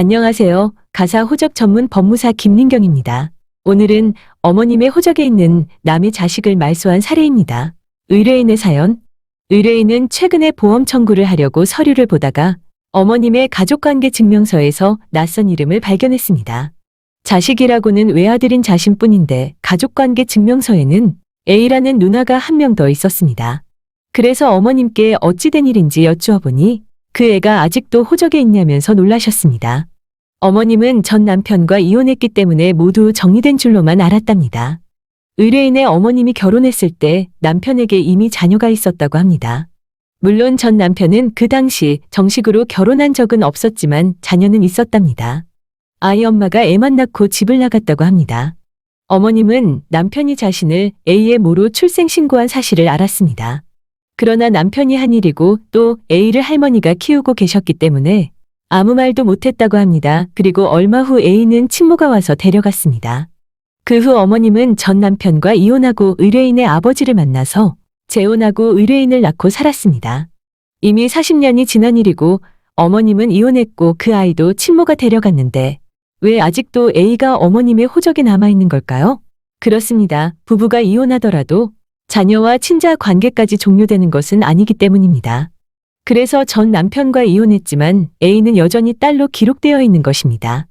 안녕하세요. 가사 호적 전문 법무사 김민경입니다. 오늘은 어머님의 호적에 있는 남의 자식을 말소한 사례입니다. 의뢰인의 사연. 의뢰인은 최근에 보험 청구를 하려고 서류를 보다가 어머님의 가족관계 증명서에서 낯선 이름을 발견했습니다. 자식이라고는 외아들인 자신뿐인데 가족관계 증명서에는 A라는 누나가 한 명 더 있었습니다. 그래서 어머님께 어찌된 일인지 여쭈어보니 그 애가 아직도 호적에 있냐면서 놀라셨습니다. 어머님은 전 남편과 이혼했기 때문에 모두 정리된 줄로만 알았답니다. 의뢰인의 어머님이 결혼했을 때 남편에게 이미 자녀가 있었다고 합니다. 물론 전 남편은 그 당시 정식으로 결혼한 적은 없었지만 자녀는 있었답니다. 아이 엄마가 애만 낳고 집을 나갔다고 합니다. 어머님은 남편이 자신을 A의 모로 출생신고한 사실을 알았습니다. 그러나 남편이 한 일이고 또 A를 할머니가 키우고 계셨기 때문에 아무 말도 못했다고 합니다. 그리고 얼마 후 A는 친모가 와서 데려갔습니다. 그 후 어머님은 전 남편과 이혼하고 의뢰인의 아버지를 만나서 재혼하고 의뢰인을 낳고 살았습니다. 이미 40년이 지난 일이고 어머님은 이혼했고 그 아이도 친모가 데려갔는데 왜 아직도 A가 어머님의 호적에 남아있는 걸까요? 그렇습니다. 부부가 이혼하더라도 자녀와 친자 관계까지 종료되는 것은 아니기 때문입니다. 그래서 전 남편과 이혼했지만 A는 여전히 딸로 기록되어 있는 것입니다.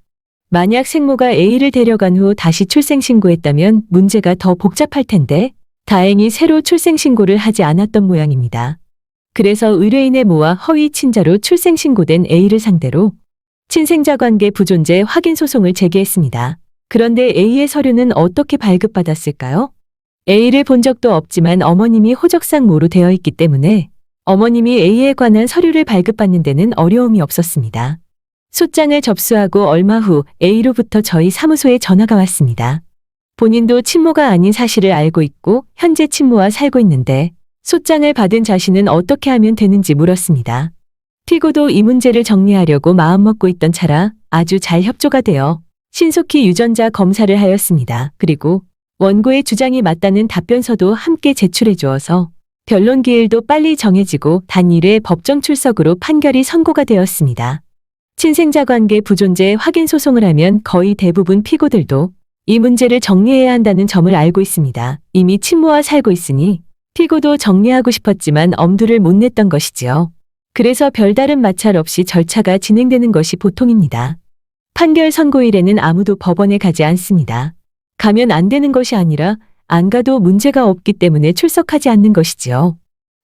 만약 생모가 A를 데려간 후 다시 출생신고했다면 문제가 더 복잡할 텐데 다행히 새로 출생신고를 하지 않았던 모양입니다. 그래서 의뢰인의 모와 허위 친자로 출생신고된 A를 상대로 친생자관계 부존재 확인 소송을 제기했습니다. 그런데 A의 서류는 어떻게 발급받았을까요? A를 본 적도 없지만 어머님이 호적상 모로 되어 있기 때문에 어머님이 A에 관한 서류를 발급받는 데는 어려움이 없었습니다. 소장을 접수하고 얼마 후 A로부터 저희 사무소에 전화가 왔습니다. 본인도 친모가 아닌 사실을 알고 있고 현재 친모와 살고 있는데 소장을 받은 자신은 어떻게 하면 되는지 물었습니다. 피고도 이 문제를 정리하려고 마음먹고 있던 차라 아주 잘 협조가 되어 신속히 유전자 검사를 하였습니다. 그리고 원고의 주장이 맞다는 답변서도 함께 제출해 주어서 변론 기일도 빨리 정해지고 단일의 법정 출석으로 판결이 선고가 되었습니다. 친생자관계 부존재 확인 소송을 하면 거의 대부분 피고들도 이 문제를 정리해야 한다는 점을 알고 있습니다. 이미 친모와 살고 있으니 피고도 정리하고 싶었지만 엄두를 못 냈던 것이지요. 그래서 별다른 마찰 없이 절차가 진행되는 것이 보통입니다. 판결 선고일에는 아무도 법원에 가지 않습니다. 가면 안 되는 것이 아니라 안 가도 문제가 없기 때문에 출석하지 않는 것이지요.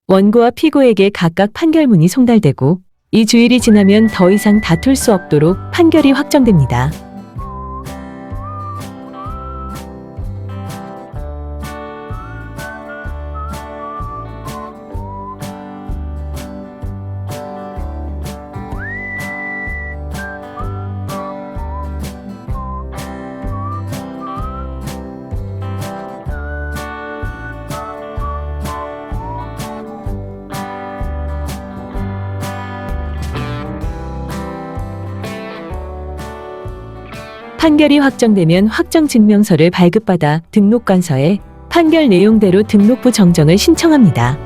원고와 피고에게 각각 판결문이 송달되고 이 주일이 지나면 더 이상 다툴 수 없도록 판결이 확정됩니다. 판결이 확정되면 확정증명서를 발급받아 등록관서에 판결 내용대로 등록부 정정을 신청합니다.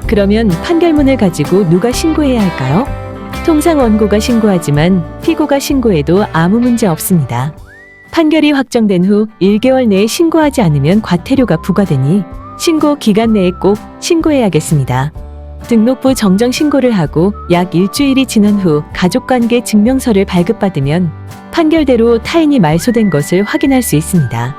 그러면 판결문을 가지고 누가 신고해야 할까요? 통상 원고가 신고하지만 피고가 신고해도 아무 문제 없습니다. 판결이 확정된 후 1개월 내에 신고하지 않으면 과태료가 부과되니 신고 기간 내에 꼭 신고해야겠습니다. 등록부 정정 신고를 하고 약 일주일이 지난 후 가족관계 증명서를 발급받으면 판결대로 타인이 말소된 것을 확인할 수 있습니다.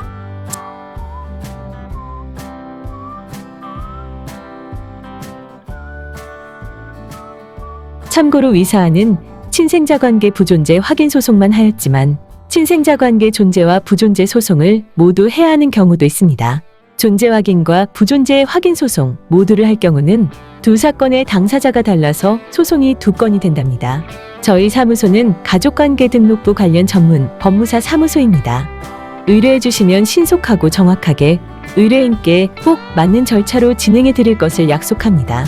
참고로 위 사안은 친생자관계 부존재 확인 소송만 하였지만 친생자관계 존재와 부존재 소송을 모두 해야 하는 경우도 있습니다. 존재 확인과 부존재 확인 소송 모두를 할 경우는 두 사건의 당사자가 달라서 소송이 두 건이 된답니다. 저희 사무소는 가족관계 등록부 관련 전문 법무사 사무소입니다. 의뢰해 주시면 신속하고 정확하게 의뢰인께 꼭 맞는 절차로 진행해 드릴 것을 약속합니다.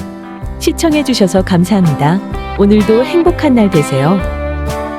시청해 주셔서 감사합니다. 오늘도 행복한 날 되세요.